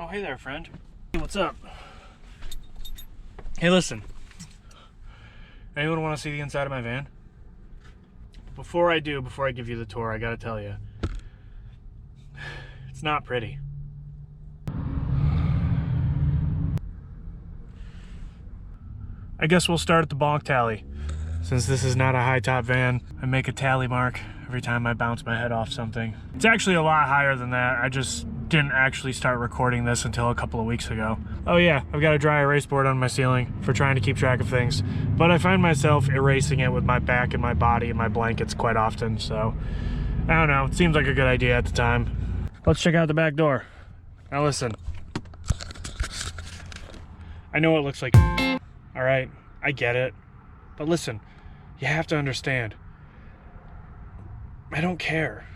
Oh, hey there, friend. Hey, what's up? Hey, listen. Anyone want to see the inside of my van? Before I give you the tour, I gotta tell you, it's not pretty. I guess we'll start at the bonk tally. Since this is not a high top van, I make a tally mark every time I bounce my head off something. It's actually a lot higher than that. I just didn't actually start recording this until a couple of weeks ago. Oh yeah, I've got a dry erase board on my ceiling for trying to keep track of things, but I find myself erasing it with my back and my body and my blankets quite often, so I don't know, it seems like a good idea at the time. Let's check out the back door. Now listen. I know it looks like all right, I get it, but listen, you have to understand, I don't care.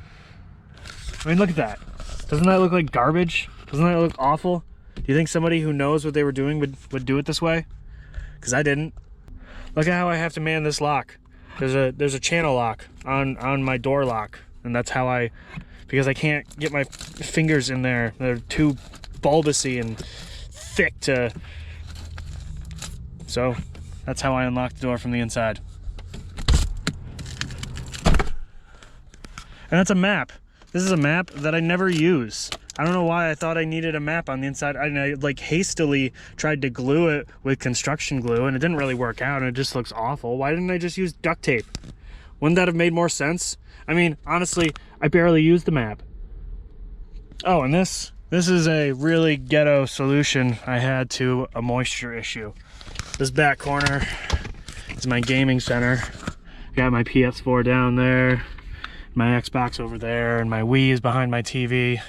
I mean, look at that. Doesn't that look like garbage? Doesn't that look awful? Do you think somebody who knows what they were doing would do it this way? Because I didn't. Look at how I have to man this lock. There's a channel lock on my door lock, and that's how because I can't get my fingers in there. They're too bulbousy and thick to. So that's how I unlock the door from the inside. And that's a map. This is a map that I never use. I don't know why I thought I needed a map on the inside. I like hastily tried to glue it with construction glue and it didn't really work out and it just looks awful. Why didn't I just use duct tape? Wouldn't that have made more sense? I mean, honestly, I barely used the map. Oh, and this is a really ghetto solution I had to a moisture issue. This back corner is my gaming center. Got my PS4 down there, my Xbox over there, and my Wii is behind my TV.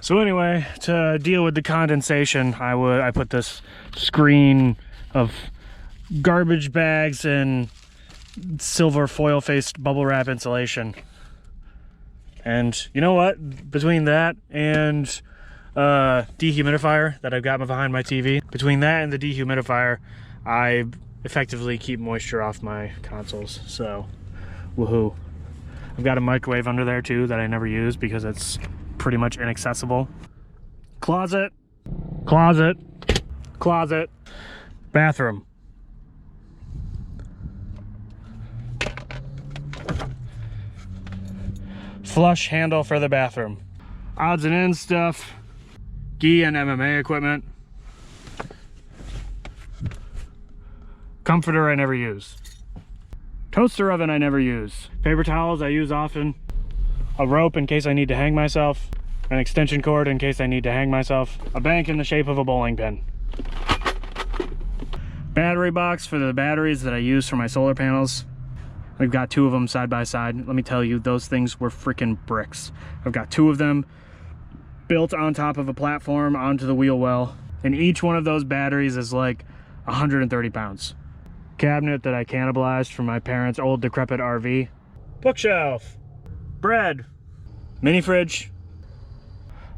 So anyway, to deal with the condensation, I put this screen of garbage bags and silver foil-faced bubble wrap insulation. And you know what? Between that and dehumidifier that I've got behind my TV, between that and the dehumidifier, I effectively keep moisture off my consoles. So, woohoo. I've got a microwave under there too that I never use because it's pretty much inaccessible. Closet, closet, closet, bathroom. Flush handle for the bathroom. Odds and ends stuff, gi and MMA equipment. Comforter I never use. Toaster oven I never use. Paper towels I use often. A rope in case I need to hang myself. An extension cord in case I need to hang myself. A bank in the shape of a bowling pin. Battery box for the batteries that I use for my solar panels. We've got two of them side by side. Let me tell you, those things were freaking bricks. I've got two of them built on top of a platform onto the wheel well. And each one of those batteries is like 130 pounds. Cabinet that I cannibalized from my parents' old decrepit RV. Bookshelf. Bread. Mini fridge.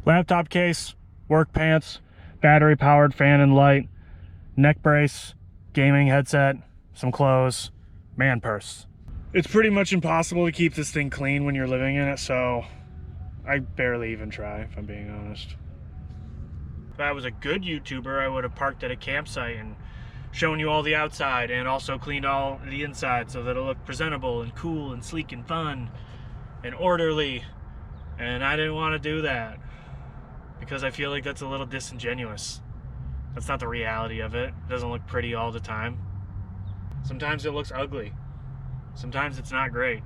Laptop case. Work pants. Battery powered fan and light. Neck brace. Gaming headset. Some clothes. Man purse. It's pretty much impossible to keep this thing clean when you're living in it, so I barely even try, if I'm being honest. If I was a good YouTuber, I would have parked at a campsite and shown you all the outside and also cleaned all the inside so that it'll look presentable and cool and sleek and fun and orderly. And I didn't want to do that because I feel like that's a little disingenuous. That's not the reality of it. It doesn't look pretty all the time. Sometimes it looks ugly. Sometimes it's not great.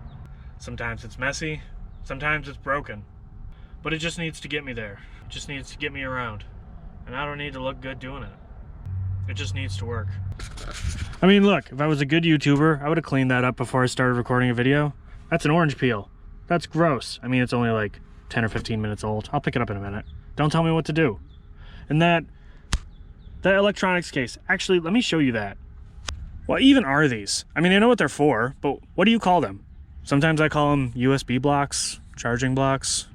Sometimes it's messy. Sometimes it's broken. But it just needs to get me there. It just needs to get me around. And I don't need to look good doing it. It just needs to work. I mean, look, if I was a good YouTuber, I would have cleaned that up before I started recording a video. That's an orange peel. That's gross. I mean, it's only like 10 or 15 minutes old. I'll pick it up in a minute. Don't tell me what to do. And that electronics case, actually, let me show you that. What even are these? I mean, I know what they're for, but what do you call them? Sometimes I call them USB blocks, charging blocks,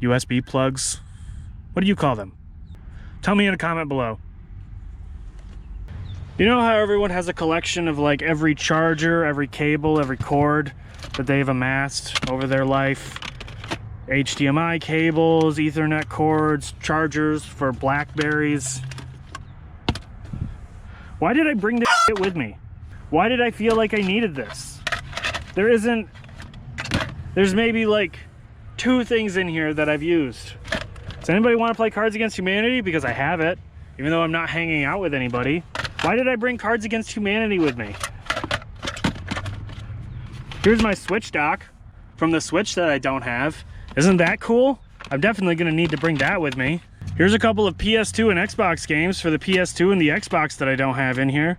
USB plugs. What do you call them? Tell me in a comment below. You know how everyone has a collection of like every charger, every cable, every cord that they've amassed over their life? HDMI cables, Ethernet cords, chargers for Blackberries. Why did I bring this shit with me? Why did I feel like I needed this? There's maybe like 2 things in here that I've used. Does anybody want to play Cards Against Humanity? Because I have it, even though I'm not hanging out with anybody. Why did I bring Cards Against Humanity with me? Here's my Switch dock from the Switch that I don't have. Isn't that cool? I'm definitely gonna need to bring that with me. Here's a couple of PS2 and Xbox games for the PS2 and the Xbox that I don't have in here.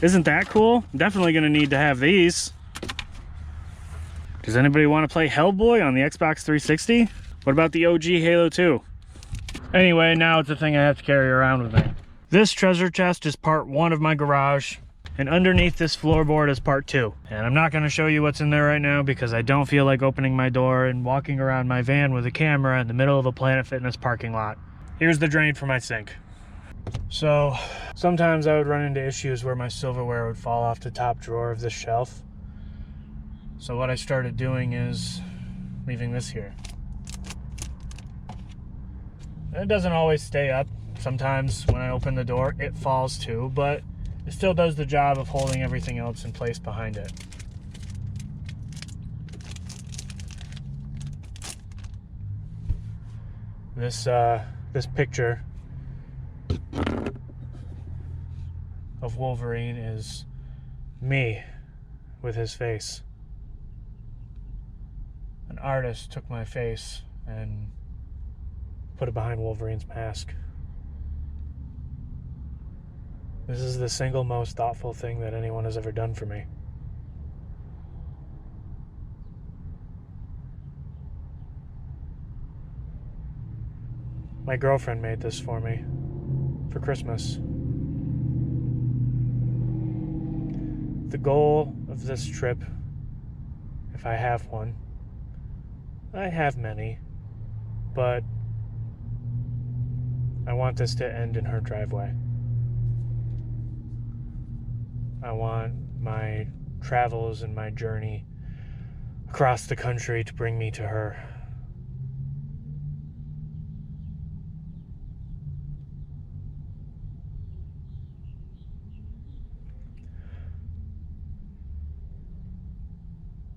Isn't that cool? I'm definitely gonna need to have these. Does anybody want to play Hellboy on the Xbox 360? What about the OG Halo 2? Anyway, now it's a thing I have to carry around with me. This treasure chest is part 1 of my garage, and underneath this floorboard is part 2. And I'm not going to show you what's in there right now because I don't feel like opening my door and walking around my van with a camera in the middle of a Planet Fitness parking lot. Here's the drain for my sink. So sometimes I would run into issues where my silverware would fall off the top drawer of this shelf. So what I started doing is leaving this here. And it doesn't always stay up. Sometimes when I open the door, it falls too, but it still does the job of holding everything else in place behind it. This picture of Wolverine is me with his face. An artist took my face and put it behind Wolverine's mask. This is the single most thoughtful thing that anyone has ever done for me. My girlfriend made this for me for Christmas. The goal of this trip, if I have one, I have many, but I want this to end in her driveway. I want my travels and my journey across the country to bring me to her.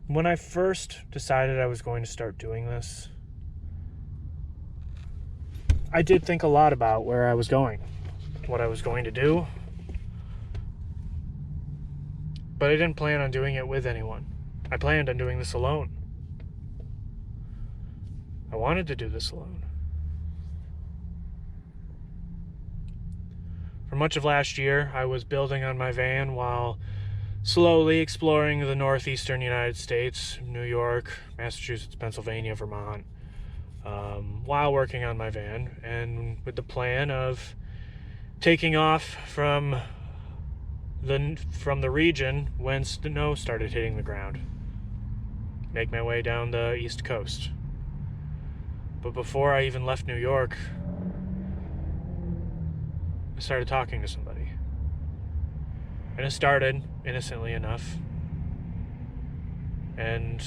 When I first decided I was going to start doing this, I did think a lot about where I was going, what I was going to do, but I didn't plan on doing it with anyone. I planned on doing this alone. I wanted to do this alone. For much of last year, I was building on my van while slowly exploring the northeastern United States, New York, Massachusetts, Pennsylvania, Vermont, while working on my van, and with the plan of taking off from the region when snow started hitting the ground. Make my way down the East Coast. But before I even left New York, I started talking to somebody. And it started innocently enough. And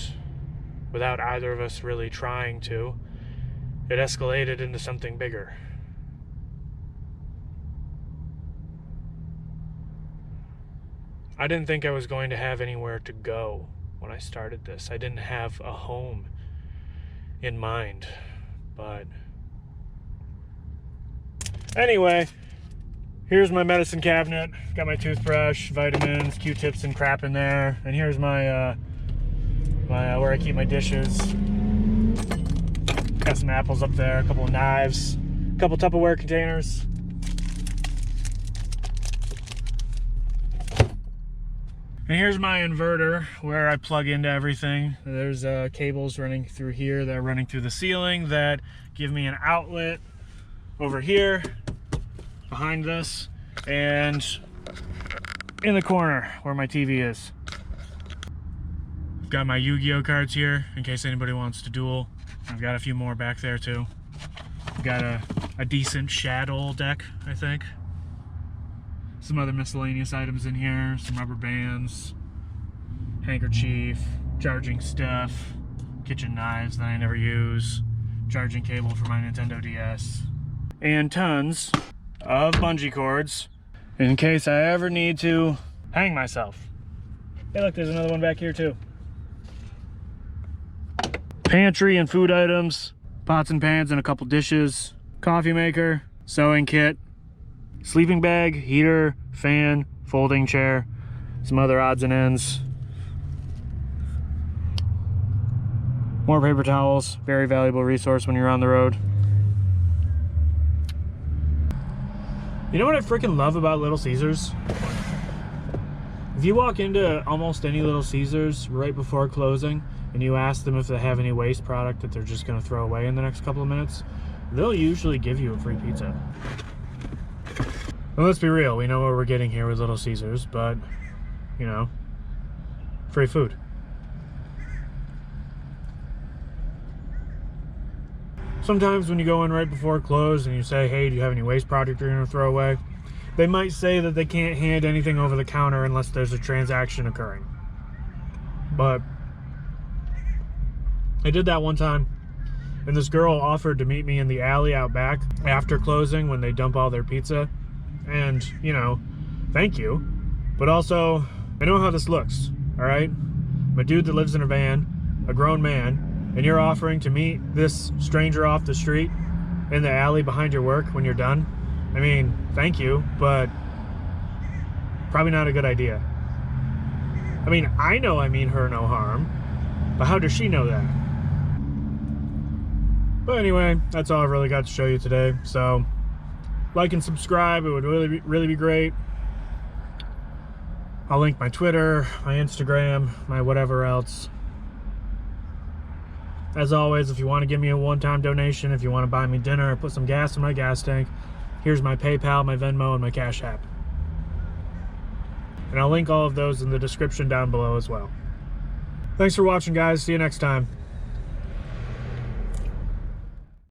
without either of us really trying to, it escalated into something bigger. I didn't think I was going to have anywhere to go when I started this. I didn't have a home in mind, but anyway, here's my medicine cabinet. Got my toothbrush, vitamins, Q-tips and crap in there. And here's my where I keep my dishes. Got some apples up there, a couple of knives, a couple Tupperware containers. And here's my inverter where I plug into everything. There's cables running through here that are running through the ceiling that give me an outlet over here behind this and in the corner where my TV is. I've got my Yu-Gi-Oh cards here in case anybody wants to duel. I've got a few more back there too. I've got a decent Shadow deck, I think. Some other miscellaneous items in here, some rubber bands, handkerchief, charging stuff, kitchen knives that I never use, charging cable for my Nintendo DS, and tons of bungee cords in case I ever need to hang myself. Hey look, there's another one back here too. Pantry and food items, pots and pans and a couple dishes, coffee maker, sewing kit, sleeping bag, heater, fan, folding chair, some other odds and ends. More paper towels, very valuable resource when you're on the road. You know what I freaking love about Little Caesars? If you walk into almost any Little Caesars right before closing and you ask them if they have any waste product that they're just gonna throw away in the next couple of minutes, they'll usually give you a free pizza. Well, let's be real, we know what we're getting here with Little Caesars, but, you know, free food. Sometimes when you go in right before close and you say, hey, do you have any waste product you're gonna throw away? They might say that they can't hand anything over the counter unless there's a transaction occurring. But I did that one time, and this girl offered to meet me in the alley out back after closing when they dump all their pizza. And, you know, thank you. But also, I know how this looks, all right? I'm a dude that lives in a van, a grown man, and you're offering to meet this stranger off the street in the alley behind your work when you're done. I mean, thank you, but probably not a good idea. I mean, I know I mean her no harm, but how does she know that? But anyway, that's all I've really got to show you today. So, like and subscribe, it would really be great. I'll link my Twitter, my Instagram, my whatever else. As always, if you want to give me a one-time donation, if you want to buy me dinner or put some gas in my gas tank, here's my PayPal, my Venmo, and my Cash App. And I'll link all of those in the description down below as well. Thanks for watching, guys. See you next time.